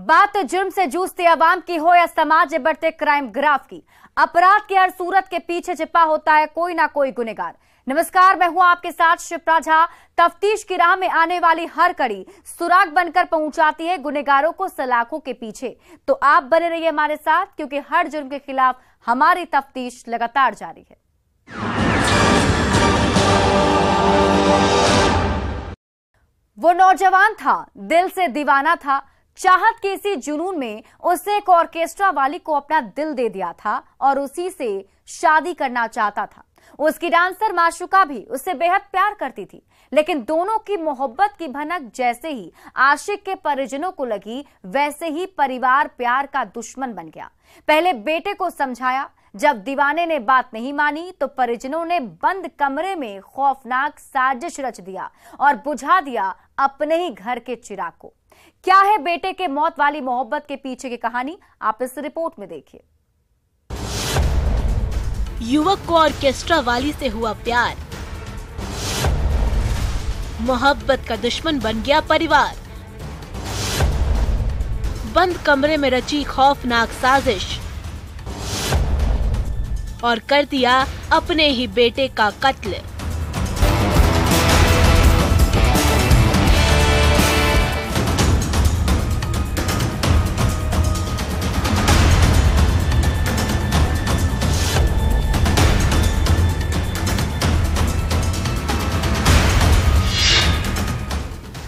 बात जुर्म से जूझते अवाम की हो या समाज में बढ़ते क्राइम ग्राफ की, अपराध की हर सूरत के पीछे छिपा होता है कोई ना कोई गुनहगार। नमस्कार, मैं हूं आपके साथ शिप्रा झा। तफ्तीश की राह में आने वाली हर कड़ी सुराग बनकर पहुंचाती है गुनहगारों को सलाखों के पीछे। तो आप बने रहिए हमारे साथ, क्योंकि हर जुर्म के खिलाफ हमारी तफ्तीश लगातार जारी है। वो नौजवान था, दिल से दीवाना था। चाहत के इसी जुनून में उसने एक ऑर्केस्ट्रा वाली को अपना दिल दे दिया था और उसी से शादी करना चाहता था। उसकी डांसर माशुका भी उससे बेहद प्यार करती थी, लेकिन दोनों की मोहब्बत की भनक जैसे ही आशिक के परिजनों को लगी, वैसे ही परिवार प्यार का दुश्मन बन गया। पहले बेटे को समझाया, जब दीवाने ने बात नहीं मानी तो परिजनों ने बंद कमरे में खौफनाक साजिश रच दिया और बुझा दिया अपने ही घर के चिराग को। क्या है बेटे के मौत वाली मोहब्बत के पीछे की कहानी, आप इस रिपोर्ट में देखिए। युवक को ऑर्केस्ट्रा वाली से हुआ प्यार, मोहब्बत का दुश्मन बन गया परिवार। बंद कमरे में रची खौफनाक साजिश और कर दिया अपने ही बेटे का कत्ल।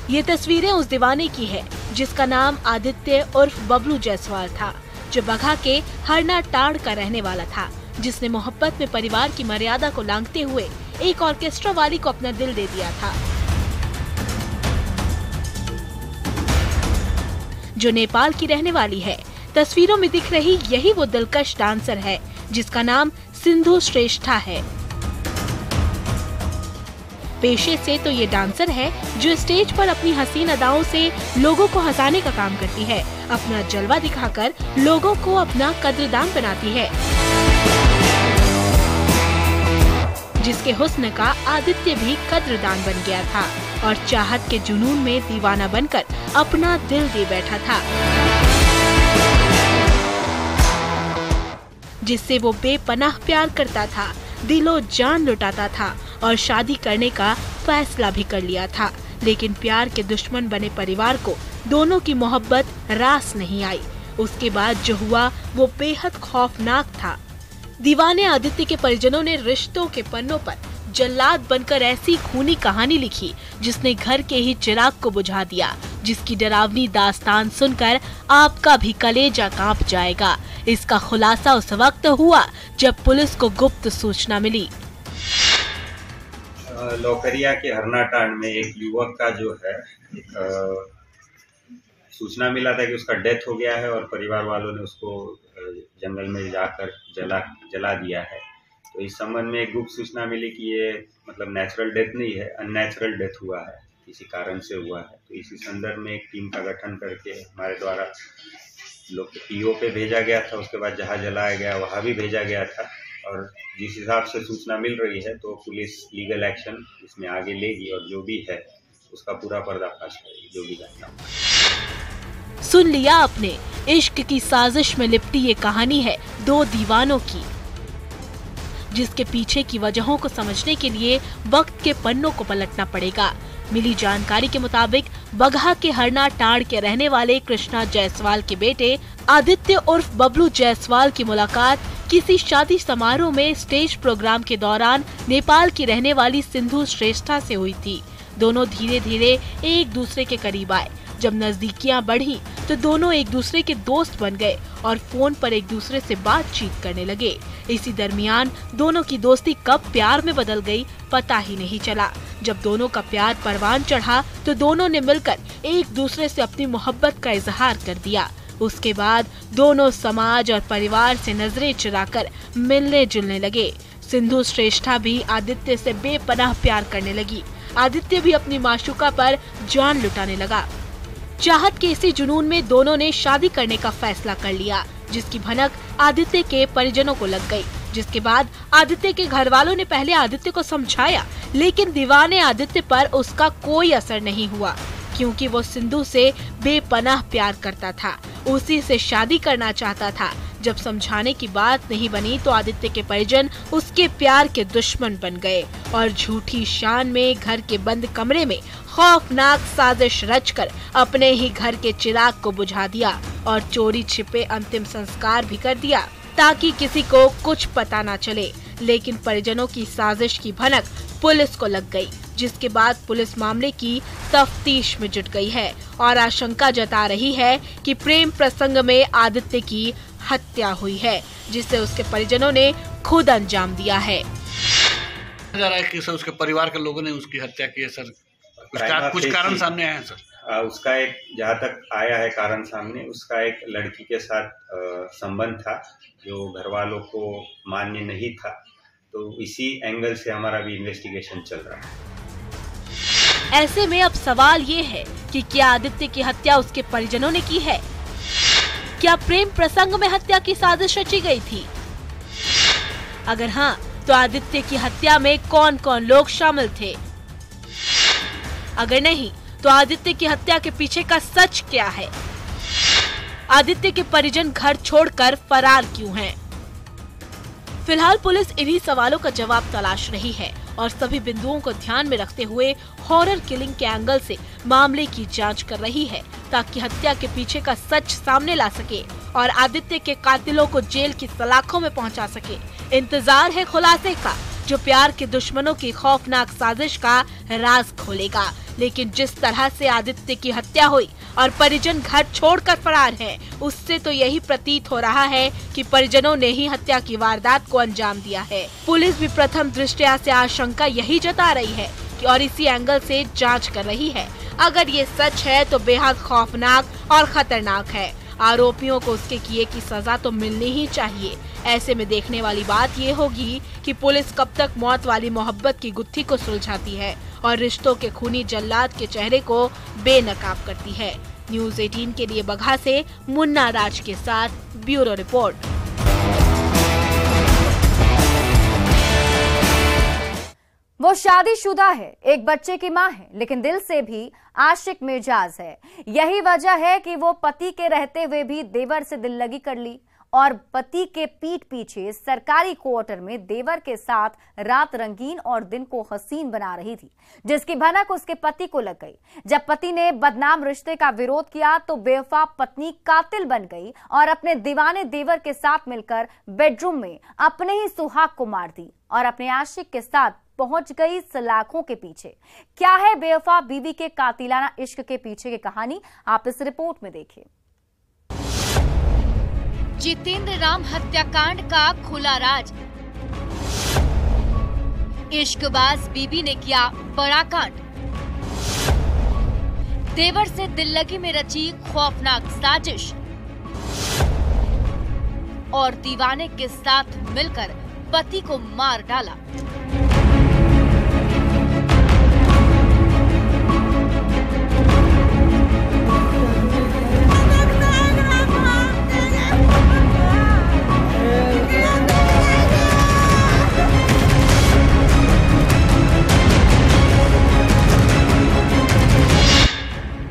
ये तस्वीरें उस दीवाने की है जिसका नाम आदित्य उर्फ बबलू जायसवाल था, जो बगहा के हरना टाड़ का रहने वाला था, जिसने मोहब्बत में परिवार की मर्यादा को लांघते हुए एक ऑर्केस्ट्रा वाली को अपना दिल दे दिया था, जो नेपाल की रहने वाली है। तस्वीरों में दिख रही यही वो दिलकश डांसर है जिसका नाम सिंधु श्रेष्ठा है। पेशे से तो ये डांसर है जो स्टेज पर अपनी हसीन अदाओं से लोगों को हंसाने का काम करती है, अपना जलवा दिखाकर लोगों को अपना कद्रदान बनाती है, जिसके हुस्न का आदित्य भी कद्रदान बन गया था और चाहत के जुनून में दीवाना बनकर अपना दिल दे बैठा था, जिससे वो बेपनाह प्यार करता था, दिलो जान लुटाता था और शादी करने का फैसला भी कर लिया था। लेकिन प्यार के दुश्मन बने परिवार को दोनों की मोहब्बत रास नहीं आई। उसके बाद जो हुआ वो बेहद खौफनाक था। दीवाने आदित्य के परिजनों ने रिश्तों के पन्नों पर जल्लाद बनकर ऐसी खूनी कहानी लिखी जिसने घर के ही चिराग को बुझा दिया, जिसकी डरावनी दास्तान सुनकर आपका भी कलेजा कांप जाएगा। इसका खुलासा उस वक्त हुआ जब पुलिस को गुप्त सूचना मिली। लौकरिया के हरनाटांड में एक युवक का जो है सूचना मिला था कि उसका डेथ हो गया है और परिवार वालों ने उसको जंगल में जाकर जला दिया है। तो इस संबंध में एक गुप्त सूचना मिली कि ये मतलब नेचुरल डेथ नहीं है, अननेचुरल डेथ हुआ है, किसी कारण से हुआ है। तो इसी संदर्भ में एक टीम का गठन करके हमारे द्वारा लोग पीओ पे भेजा गया था, उसके बाद जहाँ जलाया गया वहाँ भी भेजा गया था। और जिस हिसाब से सूचना मिल रही है तो पुलिस लीगल एक्शन इसमें आगे लेगी और जो भी है उसका पूरा पर्दाफाश करेगी, जो भी घटना। सुन लिया आपने, इश्क की साजिश में लिपटी ये कहानी है दो दीवानों की, जिसके पीछे की वजहों को समझने के लिए वक्त के पन्नों को पलटना पड़ेगा। मिली जानकारी के मुताबिक बगहा के हरना टाड़ के रहने वाले कृष्णा जायसवाल के बेटे आदित्य उर्फ बबलू जायसवाल की मुलाकात किसी शादी समारोह में स्टेज प्रोग्राम के दौरान नेपाल की रहने वाली सिंधु श्रेष्ठा से हुई थी। दोनों धीरे धीरे एक दूसरे के करीब आए। जब नजदीकियां बढ़ी तो दोनों एक दूसरे के दोस्त बन गए और फोन पर एक दूसरे से बातचीत करने लगे। इसी दरमियान दोनों की दोस्ती कब प्यार में बदल गई पता ही नहीं चला। जब दोनों का प्यार परवान चढ़ा तो दोनों ने मिलकर एक दूसरे से अपनी मोहब्बत का इजहार कर दिया। उसके बाद दोनों समाज और परिवार से नजरें चुराकर मिलने जुलने लगे। सिंधु श्रेष्ठा भी आदित्य से बेपनाह प्यार करने लगी। आदित्य भी अपनी माशुका पर जान लुटाने लगा। चाहत के इसी जुनून में दोनों ने शादी करने का फैसला कर लिया, जिसकी भनक आदित्य के परिजनों को लग गई। जिसके बाद आदित्य के घर वालों ने पहले आदित्य को समझाया, लेकिन दीवाने आदित्य पर उसका कोई असर नहीं हुआ। क्योंकि वो सिंधु से बेपनाह प्यार करता था, उसी से शादी करना चाहता था। जब समझाने की बात नहीं बनी तो आदित्य के परिजन उसके प्यार के दुश्मन बन गए और झूठी शान में घर के बंद कमरे में खौफनाक साजिश रचकर अपने ही घर के चिराग को बुझा दिया और चोरी छिपे अंतिम संस्कार भी कर दिया ताकि किसी को कुछ पता न चले। लेकिन परिजनों की साजिश की भनक पुलिस को लग गई, जिसके बाद पुलिस मामले की तफ्तीश में जुट गई है और आशंका जता रही है कि प्रेम प्रसंग में आदित्य की हत्या हुई है, जिसे उसके परिजनों ने खुद अंजाम दिया है। जा रहा है कि सर उसके परिवार के लोगों ने उसकी हत्या की है सर, कुछ कारण सामने आए हैं सर? उसका एक, जहाँ तक आया है कारण सामने, उसका एक लड़की के साथ संबंध था जो घर वालों को मान्य नहीं था, तो इसी एंगल से हमारा भी इन्वेस्टिगेशन चल रहा है। ऐसे में अब सवाल ये है कि क्या आदित्य की हत्या उसके परिजनों ने की है? क्या प्रेम प्रसंग में हत्या की साजिश रची गई थी? अगर हाँ, तो आदित्य की हत्या में कौन कौन लोग शामिल थे? अगर नहीं, तो आदित्य की हत्या के पीछे का सच क्या है? आदित्य के परिजन घर छोड़कर फरार क्यों हैं? फिलहाल पुलिस इन्हीं सवालों का जवाब तलाश रही है और सभी बिंदुओं को ध्यान में रखते हुए हॉरर किलिंग के एंगल से मामले की जांच कर रही है ताकि हत्या के पीछे का सच सामने ला सके और आदित्य के कातिलों को जेल की सलाखों में पहुंचा सके। इंतजार है खुलासे का, जो प्यार के दुश्मनों की खौफनाक साजिश का राज खोलेगा। लेकिन जिस तरह से आदित्य की हत्या हुई और परिजन घर छोड़कर फरार हैं, उससे तो यही प्रतीत हो रहा है कि परिजनों ने ही हत्या की वारदात को अंजाम दिया है। पुलिस भी प्रथम दृष्टया से आशंका यही जता रही है और इसी एंगल से जांच कर रही है। अगर ये सच है तो बेहद खौफनाक और खतरनाक है। आरोपियों को उसके किए की सजा तो मिलनी ही चाहिए। ऐसे में देखने वाली बात ये होगी कि पुलिस कब तक मौत वाली मोहब्बत की गुत्थी को सुलझाती है और रिश्तों के खूनी जल्लाद के चेहरे को बेनकाब करती है। न्यूज़ 18 के लिए बगहा से मुन्ना राज के साथ ब्यूरो रिपोर्ट। वो शादीशुदा है, एक बच्चे की मां है, लेकिन दिल से भी आशिक मिजाज है। यही वजह है कि वो पति के रहते हुए भी देवर से दिल लगी कर ली और पति के पीठ पीछे सरकारी क्वार्टर में देवर के साथ रात रंगीन और दिन को हसीन बना रही थी, जिसकी भनक उसके पति को लग गई। जब पति ने बदनाम रिश्ते का विरोध किया तो बेवफा पत्नी कातिल बन गई और अपने दीवाने देवर के साथ मिलकर बेडरूम में अपने ही सुहाग को मार दी और अपने आशिक के साथ पहुंच गई सलाखों के पीछे। क्या है बेवफा बीवी के कातिलाना इश्क के पीछे की कहानी, आप इस रिपोर्ट में देखिए। जितेंद्र राम हत्याकांड का खुला राज। इश्कबाज बीबी ने किया बड़ा कांड। देवर से दिल लगी में रची खौफनाक साजिश और दीवाने के साथ मिलकर पति को मार डाला।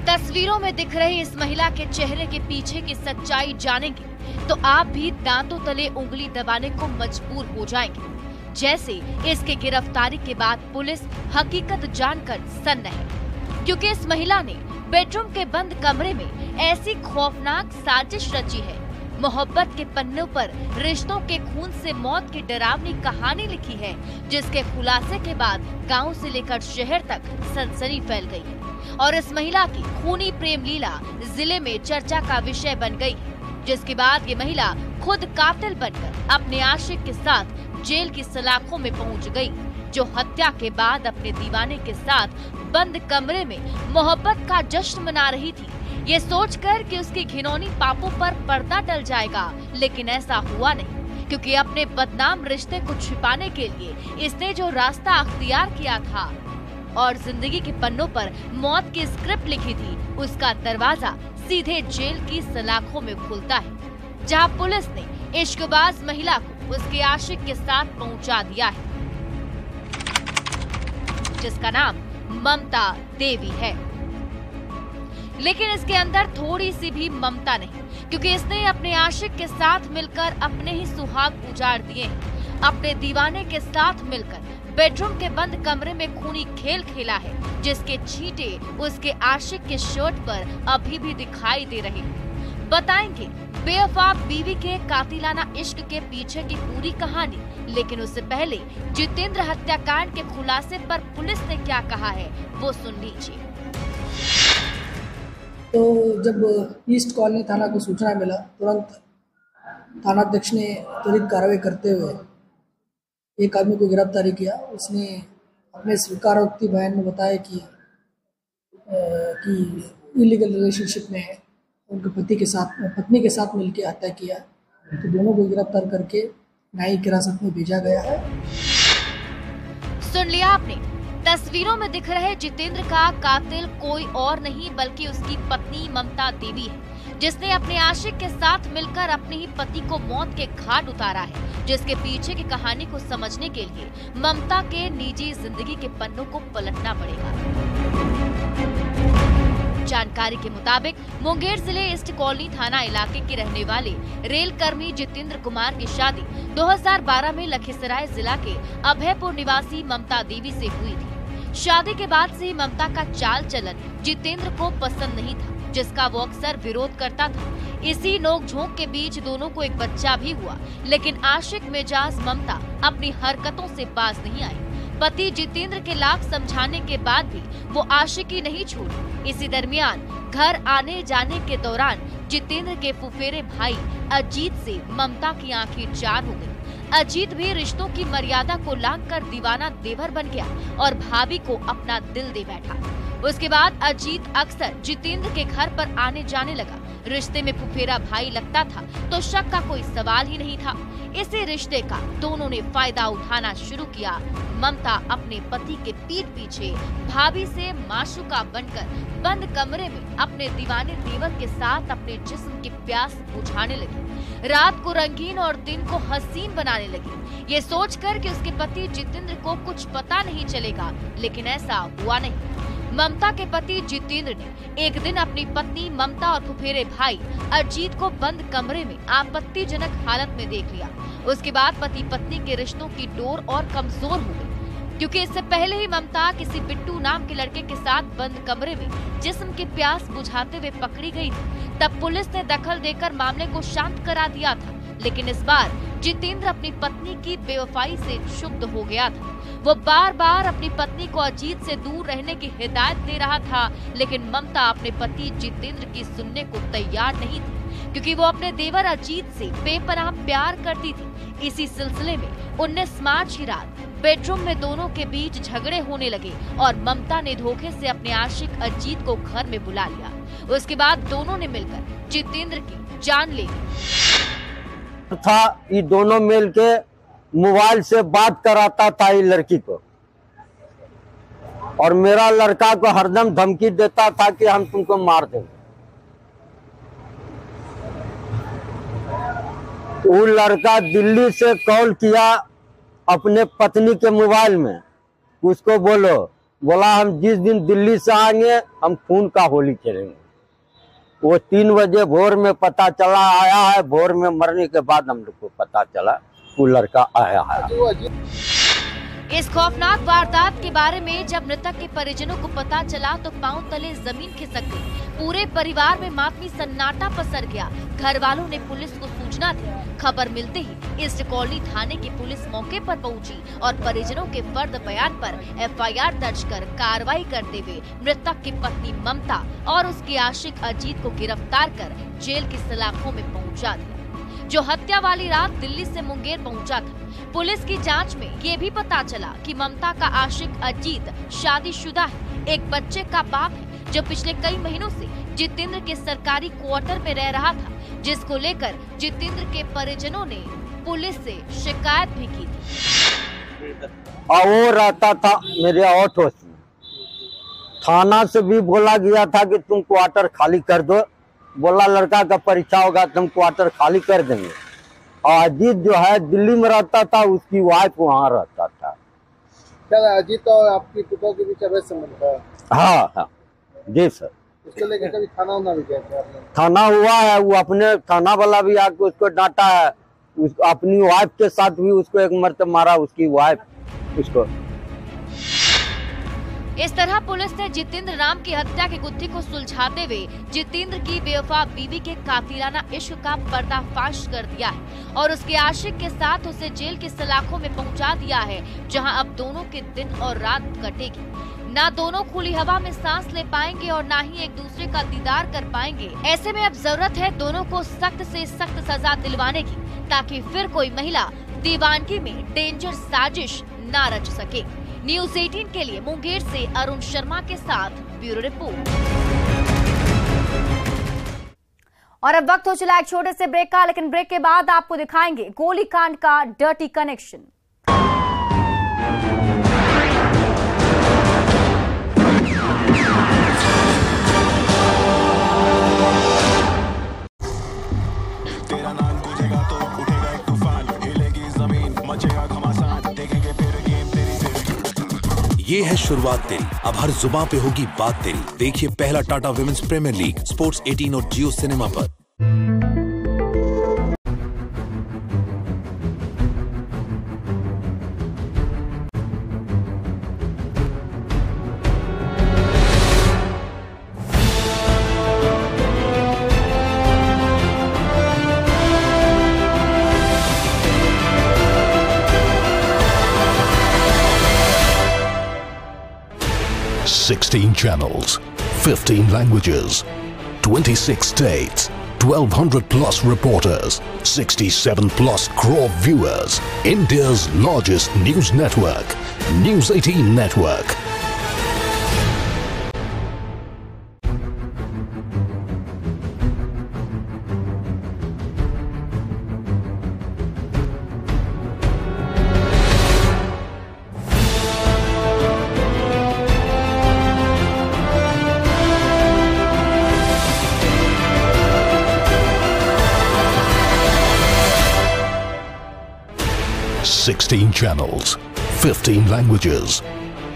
तस्वीरों में दिख रही इस महिला के चेहरे के पीछे की सच्चाई जानेंगे तो आप भी दांतों तले उंगली दबाने को मजबूर हो जाएंगे। जैसे इसके गिरफ्तारी के बाद पुलिस हकीकत जानकर सन्न है, क्योंकि इस महिला ने बेडरूम के बंद कमरे में ऐसी खौफनाक साजिश रची है। मोहब्बत के पन्नों पर रिश्तों के खून से मौत की डरावनी कहानी लिखी है, जिसके खुलासे के बाद गांव से लेकर शहर तक सनसनी फैल गई है और इस महिला की खूनी प्रेम लीला जिले में चर्चा का विषय बन गई है। जिसके बाद ये महिला खुद कातिल बनकर अपने आशिक के साथ जेल की सलाखों में पहुंच गई, जो हत्या के बाद अपने दीवाने के साथ बंद कमरे में मोहब्बत का जश्न मना रही थी, ये सोचकर कि उसके घिनौनी पापों पर पर्दा टल जाएगा। लेकिन ऐसा हुआ नहीं, क्योंकि अपने बदनाम रिश्ते को छिपाने के लिए इसने जो रास्ता अख्तियार किया था और जिंदगी के पन्नों पर मौत की स्क्रिप्ट लिखी थी, उसका दरवाजा सीधे जेल की सलाखों में खुलता है, जहां पुलिस ने इश्कबाज महिला को उसके आशिक के साथ पहुंचा दिया है, जिसका नाम ममता देवी है। लेकिन इसके अंदर थोड़ी सी भी ममता नहीं, क्योंकि इसने अपने आशिक के साथ मिलकर अपने ही सुहाग उजाड़ दिए हैं। अपने दीवाने के साथ मिलकर बेडरूम के बंद कमरे में खूनी खेल खेला है, जिसके छींटे उसके आशिक के शर्ट पर अभी भी दिखाई दे रहे हैं। बताएंगे बेवफा बीवी के कातिलाना इश्क के पीछे की पूरी कहानी, लेकिन उससे पहले जितेंद्र हत्याकांड के खुलासे पर पुलिस ने क्या कहा है वो सुन लीजिए। तो जब ईस्ट कॉलोनी थाना को सूचना मिला, तुरंत थानाध्यक्ष ने त्वरित कार्रवाई करते हुए एक आदमी को गिरफ्तारी किया। उसने अपने स्वीकारोक्ति बयान में बताया कि इलीगल रिलेशनशिप में है, उनके पत्नी के साथ मिलकर हत्या किया। तो दोनों को गिरफ्तार करके न्यायिक हिरासत में भेजा गया है। सुन लिया आपने, तस्वीरों में दिख रहे जितेंद्र का कातिल कोई और नहीं बल्कि उसकी पत्नी ममता देवी है, जिसने अपने आशिक के साथ मिलकर अपने ही पति को मौत के घाट उतारा है, जिसके पीछे की कहानी को समझने के लिए ममता के निजी जिंदगी के पन्नों को पलटना पड़ेगा। जानकारी के मुताबिक मुंगेर जिले ईस्ट कॉलोनी थाना इलाके के रहने वाले रेल कर्मी जितेंद्र कुमार की शादी 2012 में लखीसराय जिला के अभयपुर निवासी ममता देवी से हुई थी। शादी के बाद से ही ममता का चाल चलन जितेंद्र को पसंद नहीं था, जिसका वो अक्सर विरोध करता था। इसी नोकझोंक के बीच दोनों को एक बच्चा भी हुआ, लेकिन आशिक मिजाज ममता अपनी हरकतों से बाज नहीं आई। पति जितेंद्र के लाख समझाने के बाद भी वो आशिकी नहीं छोड़ी। इसी दरमियान घर आने जाने के दौरान जितेंद्र के फुफेरे भाई अजीत से ममता की आंखें चार हो गई। अजीत भी रिश्तों की मर्यादा को लांघकर दीवाना देवर बन गया और भाभी को अपना दिल दे बैठा। उसके बाद अजीत अक्सर जितेंद्र के घर पर आने जाने लगा। रिश्ते में फुफेरा भाई लगता था तो शक का कोई सवाल ही नहीं था। इसी रिश्ते का दोनों ने फायदा उठाना शुरू किया। ममता अपने पति के पीठ पीछे भाभी से माशूका बनकर बंद कमरे में अपने दीवाने देवर के साथ अपने जिस्म की प्यास बुझाने लगी। रात को रंगीन और दिन को हसीन बनाने लगी, ये सोचकर कि उसके पति जितेंद्र को कुछ पता नहीं चलेगा, लेकिन ऐसा हुआ नहीं। ममता के पति जितेंद्र ने एक दिन अपनी पत्नी ममता और फुफेरे भाई अजीत को बंद कमरे में आपत्तिजनक हालत में देख लिया। उसके बाद पति पत्नी के रिश्तों की डोर और कमजोर हो गई, क्योंकि इससे पहले ही ममता किसी बिट्टू नाम के लड़के के साथ बंद कमरे में जिस्म की प्यास बुझाते हुए पकड़ी गई थी। तब पुलिस ने दखल देकर मामले को शांत करा दिया था, लेकिन इस बार जितेंद्र अपनी पत्नी की बेवफाई से क्षुब्ध हो गया था। वो बार बार अपनी पत्नी को अजीत से दूर रहने की हिदायत दे रहा था, लेकिन ममता अपने पति जितेंद्र की सुनने को तैयार नहीं थी, क्योंकि वो अपने देवर अजीत से बेपनाह प्यार करती थी। इसी सिलसिले में 19 मार्च की रात बेडरूम में दोनों के बीच झगड़े होने लगे और ममता ने धोखे से अपने आशिक अजीत को घर में बुला लिया। उसके बाद दोनों ने मिलकर जितेंद्र की जान ले ली। था ये दोनों मिल के मोबाइल से बात कराता था ये लड़की को, और मेरा लड़का को हरदम धमकी देता था कि हम तुमको मार देंगे। वो लड़का दिल्ली से कॉल किया अपने पत्नी के मोबाइल में, उसको बोला हम जिस दिन दिल्ली से आएंगे हम खून का होली खेलेंगे। वो 3 बजे भोर में पता चला आया है। भोर में मरने के बाद हम लोग को पता चला वो लड़का आया है। इस खौफनाक वारदात के बारे में जब मृतक के परिजनों को पता चला तो पांव तले जमीन खिसक गई। पूरे परिवार में मातमी सन्नाटा पसर गया। घर वालों ने पुलिस को सूचना दी। खबर मिलते ही ईस्ट कॉलोनी थाने की पुलिस मौके पर पहुंची और परिजनों के फर्द बयान पर FIR दर्ज कर कार्रवाई करते हुए मृतक की पत्नी ममता और उसके आशिक अजीत को गिरफ्तार कर जेल की सलाखों में पहुंचा दिया, जो हत्या वाली रात दिल्ली से मुंगेर पहुंचा था। पुलिस की जांच में ये भी पता चला कि ममता का आशिक अजीत शादीशुदा है, एक बच्चे का बाप है, जो पिछले कई महीनों से जितेंद्र के सरकारी क्वार्टर में रह रहा था, जिसको लेकर जितेंद्र के परिजनों ने पुलिस से शिकायत भी की थी। और वो रहता था मेरे ऑफिस में। थाना से भी बोला गया था कि तुम क्वार्टर खाली कर दो, बोला लड़का का परीक्षा होगा तुम क्वार्टर खाली कर देंगे। और अजीत जो है दिल्ली में रहता था, उसकी वाइफ वहाँ रहता था। क्या अजीत और आपकी पिता के बीच अवैध संबंध था? हाँ जी सर। उसके लेके कभी थाना भी गए थे आपने? थाना हुआ है, वो अपने थाना वाला भी आके उसको डांटा है, अपनी वाइफ के साथ भी उसको एक मरतब मारा, उसकी वाइफ उसको। इस तरह पुलिस ने जितेंद्र राम की हत्या की गुत्थी को सुलझाते हुए जितेंद्र की बेवफा बीवी के कातिलाना इश्क का पर्दाफाश कर दिया है और उसके आशिक के साथ उसे जेल की सलाखों में पहुंचा दिया है, जहां अब दोनों के दिन और रात कटेगी। ना दोनों खुली हवा में सांस ले पाएंगे और ना ही एक दूसरे का दीदार कर पाएंगे। ऐसे में अब जरूरत है दोनों को सख्त से सख्त सजा दिलवाने की, ताकि फिर कोई महिला दीवानगी में डेंजर साजिश न रच सके। न्यूज़ 18 के लिए मुंगेर से अरुण शर्मा के साथ ब्यूरो रिपोर्ट। और अब वक्त हो चला एक छोटे से ब्रेक का, लेकिन ब्रेक के बाद आपको दिखाएंगे गोलीकांड का डर्टी कनेक्शन। ये है शुरुआत तेरी, अब हर जुबान पे होगी बात तेरी। देखिए पहला Tata women's premier league sports 18 और जियो सिनेमा पर। Sixteen channels, 15 languages, 26 states, 1,200 plus reporters, 67 plus crore viewers. India's largest news network, News 18 Network. Sixteen channels, 15 languages,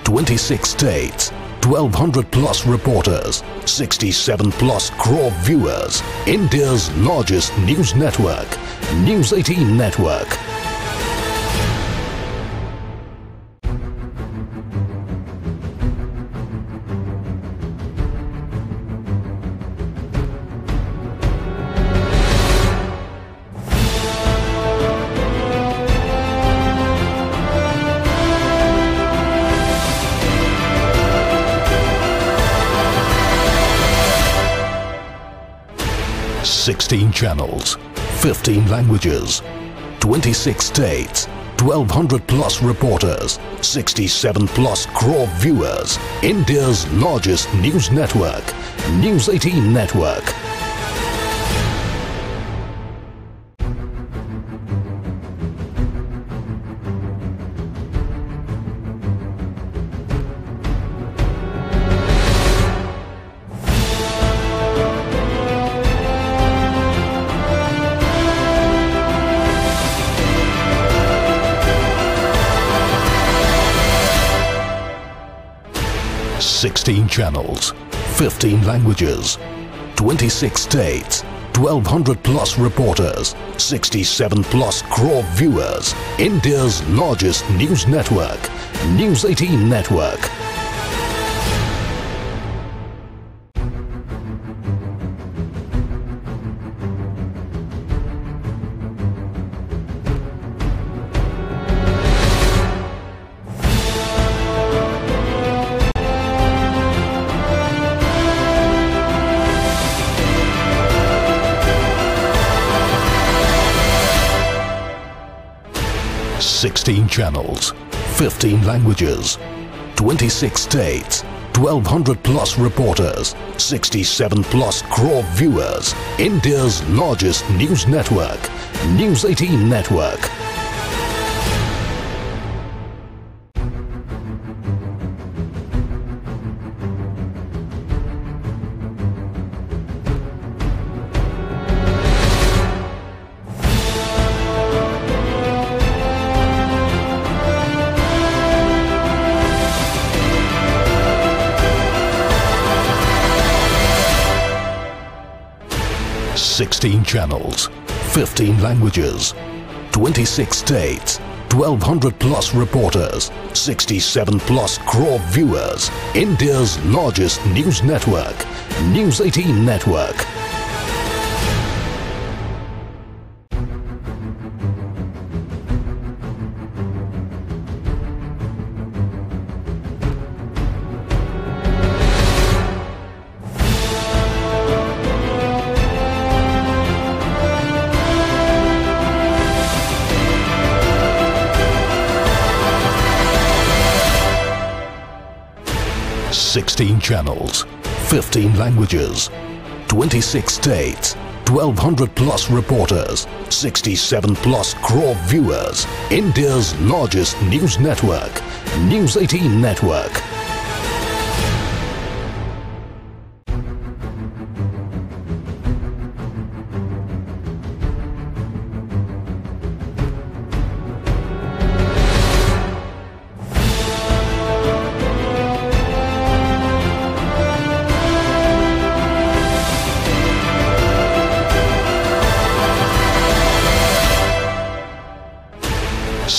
26 states, 1,200 plus reporters, 67 plus crore viewers. India's largest news network, News 18 Network. Sixteen channels, 15 languages, 26 states, 1,200 plus reporters, 67 plus crore viewers. India's largest news network, News 18 Network. Sixteen channels, 15 languages, 26 states, 1,200 plus reporters, 67 plus crore viewers. India's largest news network, News 18 Network. Sixteen channels, 15 languages, 26 states, 1,200 plus reporters, 67 plus crore viewers. India's largest news network, News 18 Network. 16 channels, 15 languages, 26 states, 1200 plus reporters, 67 plus crore viewers. India's largest news network, News 18 Network. Sixteen channels, 15 languages, 26 states, 1200 plus reporters, 67 plus crore viewers. India's largest news network, News 18 Network.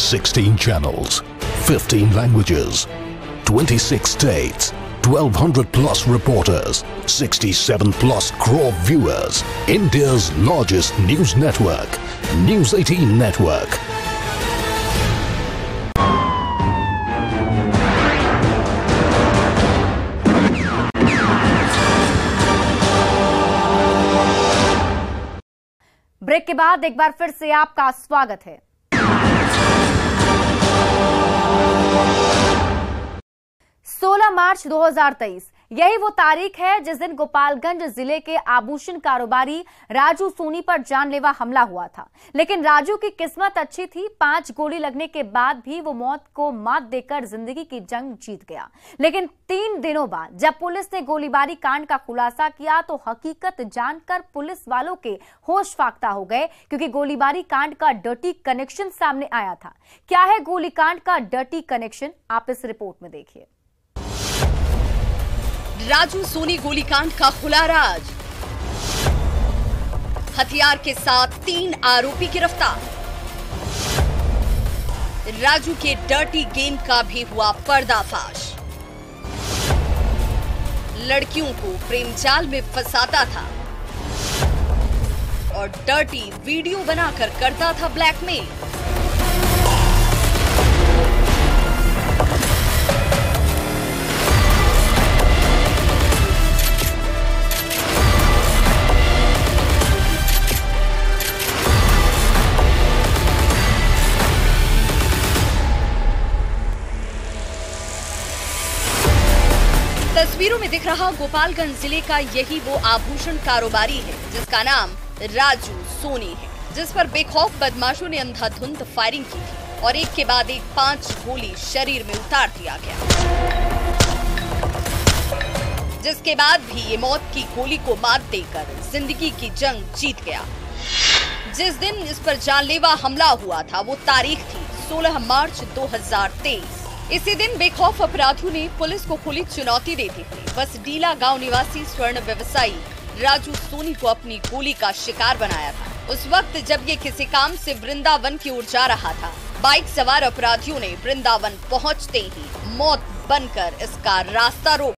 Sixteen channels, 15 languages, 26 states, 1200 plus reporters, 67 plus crore viewers. India's largest news network, News 18 Network. Break के बाद एक बार फिर से आपका स्वागत है। 16 मार्च 2023 यही वो तारीख है जिस दिन गोपालगंज जिले के आभूषण कारोबारी राजू सोनी पर जानलेवा हमला हुआ था। लेकिन राजू की किस्मत अच्छी थी, 5 गोली लगने के बाद भी वो मौत को मात देकर जिंदगी की जंग जीत गया। लेकिन 3 दिनों बाद जब पुलिस ने गोलीबारी कांड का खुलासा किया तो हकीकत जानकर पुलिस वालों के होश फाख्ता हो गए, क्योंकि गोलीबारी कांड का डर्टी कनेक्शन सामने आया था। क्या है गोलीकांड का डर्टी कनेक्शन, आप इस रिपोर्ट में देखिए। राजू सोनी गोलीकांड का खुला राज, हथियार के साथ 3 आरोपी गिरफ्तार। राजू के डर्टी गेम का भी हुआ पर्दाफाश। लड़कियों को प्रेम जाल में फंसाता था और डर्टी वीडियो बनाकर करता था ब्लैकमेल। तस्वीरों में दिख रहा गोपालगंज जिले का यही वो आभूषण कारोबारी है जिसका नाम राजू सोनी है, जिस पर बेखौफ बदमाशों ने अंधाधुंध फायरिंग की थी और एक के बाद एक 5 गोली शरीर में उतार दिया गया, जिसके बाद भी ये मौत की गोली को मात देकर जिंदगी की जंग जीत गया। जिस दिन इस पर जानलेवा हमला हुआ था वो तारीख थी 16 मार्च 2023। इसी दिन बेखौफ अपराधियों ने पुलिस को खुली चुनौती देते हुए बसडीला गांव निवासी स्वर्ण व्यवसायी राजू सोनी को अपनी गोली का शिकार बनाया था। उस वक्त जब ये किसी काम से वृंदावन की ओर जा रहा था, बाइक सवार अपराधियों ने वृंदावन पहुंचते ही मौत बनकर इसका रास्ता रोक